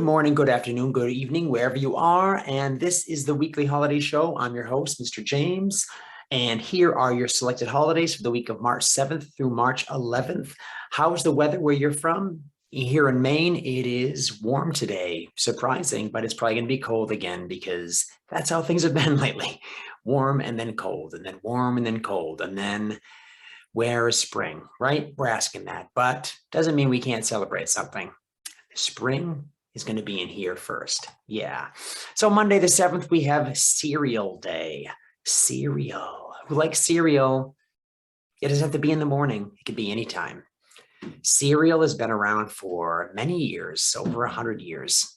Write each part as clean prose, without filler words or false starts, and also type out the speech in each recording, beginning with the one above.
morning, good afternoon, good evening, wherever you are. And this is the weekly holiday show. I'm your host, Mr. James. And here are your selected holidays for the week of March 7th through March 11th. How's the weather where you're from? Here in Maine, it is warm today. Surprising, but it's probably going to be cold again because that's how things have been lately. Warm and then cold, and then warm and then cold, and then where is spring, right? We're asking that, but doesn't mean we can't celebrate something. Spring is going to be in here first. Yeah. So Monday the 7th, we have Cereal Day. Cereal. Who likes cereal? It doesn't have to be in the morning. It could be anytime. Cereal has been around for many years, over 100 years.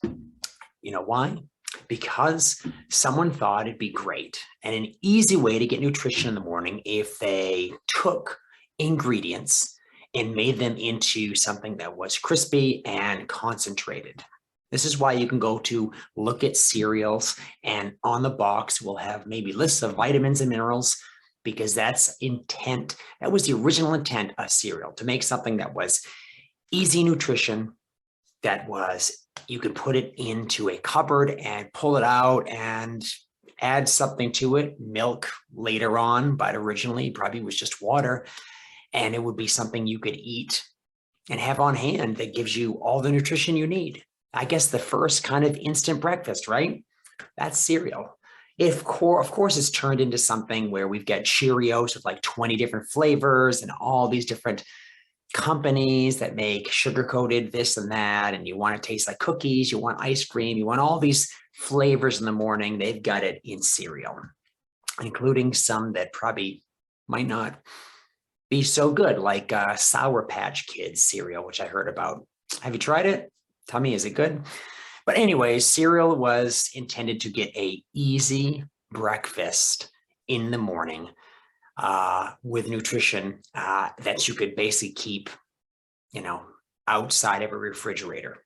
You know why? Because someone thought it'd be great and an easy way to get nutrition in the morning if they took ingredients and made them into something that was crispy and concentrated. This is why you can go to look at cereals, and on the box will have maybe lists of vitamins and minerals, because that's intent. That was the original intent of cereal, to make something that was easy nutrition, that was, you could put it into a cupboard and pull it out and add something to it, milk later on, but originally probably was just water. And it would be something you could eat and have on hand that gives you all the nutrition you need. I guess the first kind of instant breakfast, right? That's cereal. Of course, it's turned into something where we've got Cheerios with like 20 different flavors and all these different companies that make sugar-coated this and that, and you want it to taste like cookies, you want ice cream, you want all these flavors in the morning. They've got it in cereal, including some that probably might not be so good, like Sour Patch Kids cereal, which I heard about. Have you tried it? Tell me, is it good? But anyways, cereal was intended to get a easy breakfast in the morning with nutrition that you could basically keep, outside of a refrigerator,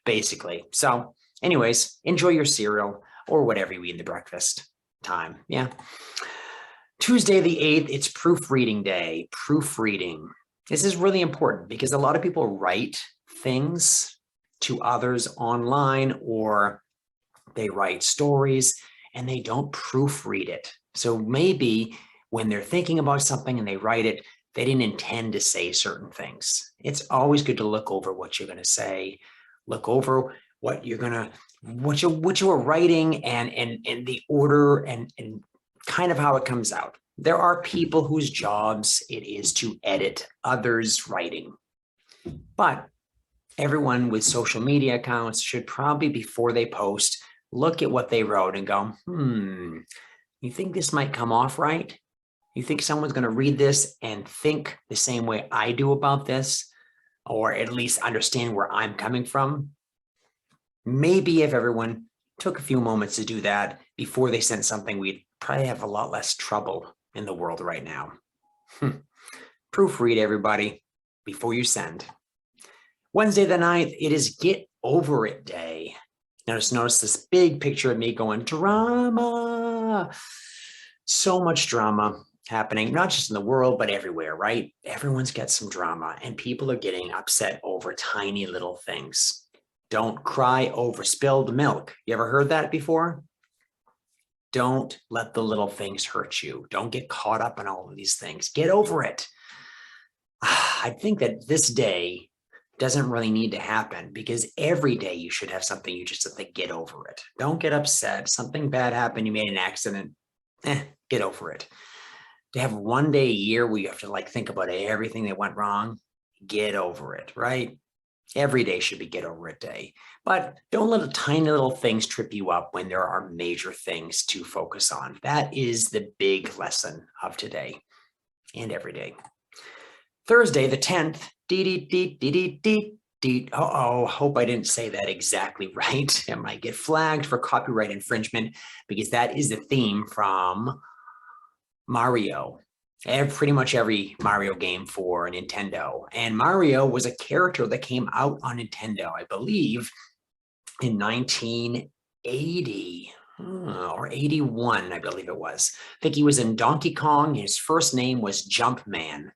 basically. So anyways, enjoy your cereal or whatever you eat in the breakfast time. Yeah. Tuesday the 8th, it's Proofreading Day. Proofreading. This is really important because a lot of people write things to others online, or they write stories and they don't proofread it. So maybe when they're thinking about something and they write it, they didn't intend to say certain things. It's always good to look over what you're going to say, look over what you're going to, what you are writing, and the order and kind of how it comes out. There are people whose jobs it is to edit others' writing, but everyone with social media accounts should probably, before they post, look at what they wrote and go, you think this might come off right? You think someone's going to read this and think the same way I do about this, or at least understand where I'm coming from? Maybe if everyone took a few moments to do that before they sent something, we'd probably have a lot less trouble in the world right now. Proofread, everybody, before you send. Wednesday the 9th, it is Get Over It Day. Notice this big picture of me going, drama. So much drama happening, not just in the world, but everywhere, right? Everyone's got some drama, and people are getting upset over tiny little things. Don't cry over spilled milk. You ever heard that before? Don't let the little things hurt you. Don't get caught up in all of these things. Get over it. I think that this day doesn't really need to happen, because every day you should have something you just have to get over it. Don't get upset. Something bad happened. You made an accident. Get over it. To have one day a year where you have to think about everything that went wrong, get over it, right? Every day should be Get Over It Day. But don't let the tiny little things trip you up when there are major things to focus on. That is the big lesson of today and every day. Thursday, the 10th, hope I didn't say that exactly right. I might get flagged for copyright infringement, because that is the theme from Mario. Pretty much every Mario game for Nintendo. And Mario was a character that came out on Nintendo, I believe, in 1980 or 81, I believe it was. I think he was in Donkey Kong. His first name was Jumpman.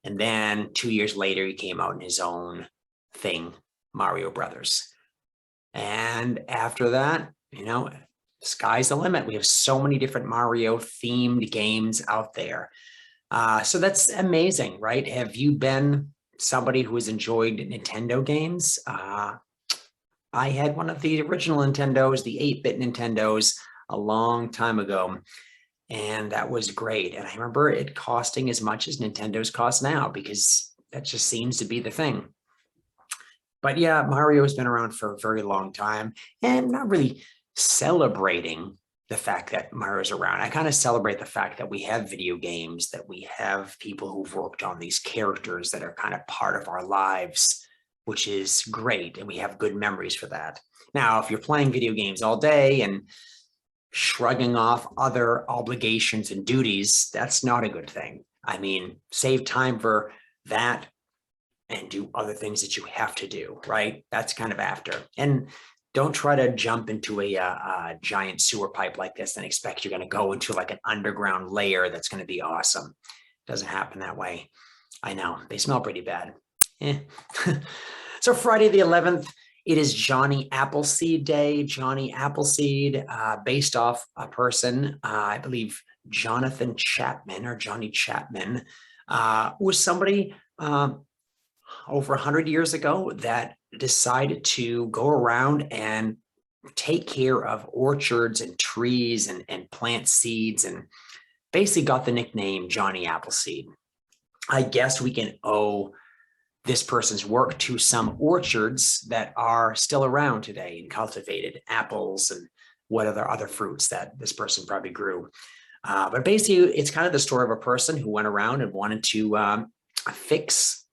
And then 2 years later, he came out in his own thing, Mario Brothers. And after that, sky's the limit. We have so many different Mario themed games out there. So that's amazing, right? Have you been somebody who has enjoyed Nintendo games? I had one of the original Nintendos, the 8-bit Nintendos, a long time ago. And that was great. And I remember it costing as much as Nintendo's cost now, because that just seems to be the thing. But yeah, Mario has been around for a very long time, and not really celebrating the fact that Mario's around. I kind of celebrate the fact that we have video games, that we have people who've worked on these characters that are kind of part of our lives, which is great. And we have good memories for that. Now, if you're playing video games all day and shrugging off other obligations and duties, that's not a good thing. I mean, save time for that and do other things that you have to do, right? That's kind of after. And don't try to jump into a giant sewer pipe like this and expect you're going to go into like an underground layer that's going to be awesome. It doesn't happen that way. I know, they smell pretty bad. So Friday the 11th, it is Johnny Appleseed Day. Johnny Appleseed, based off a person, I believe Jonathan Chapman or Johnny Chapman, was somebody over 100 years ago that decided to go around and take care of orchards and trees and plant seeds, and basically got the nickname Johnny Appleseed. I guess we can owe this person's work to some orchards that are still around today and cultivated, apples and what other fruits that this person probably grew. But basically, it's kind of the story of a person who went around and wanted to fix,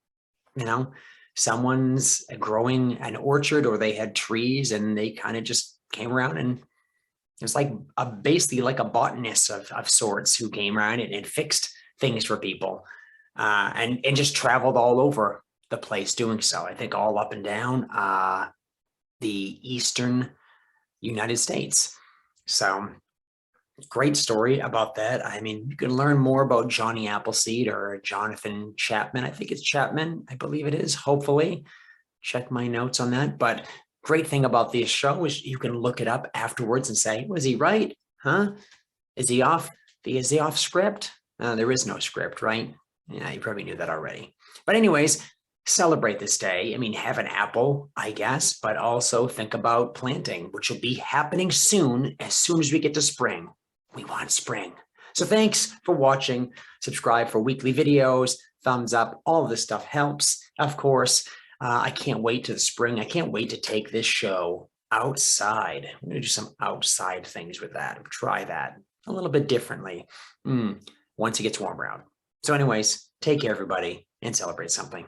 someone's growing an orchard, or they had trees and they kind of just came around, and it was like basically like a botanist of sorts who came around and fixed things for people, and just traveled all over the place doing so. I think all up and down the eastern United States. So great story about that. I mean, you can learn more about Johnny Appleseed or Jonathan Chapman. I think it's Chapman. I believe it is. Hopefully, check my notes on that. But great thing about this show is you can look it up afterwards and say, was he right? Huh? Is he off? Is he off script? There is no script, right? Yeah, you probably knew that already. But anyways, celebrate this day. I mean, have an apple, I guess, but also think about planting, which will be happening soon as we get to spring. We want spring. So thanks for watching. Subscribe for weekly videos, thumbs up, all of this stuff helps. Of course, I can't wait to the spring. I can't wait to take this show outside. I'm going to do some outside things with that. Try that a little bit differently once it gets warmer out. So anyways, take care, everybody, and celebrate something.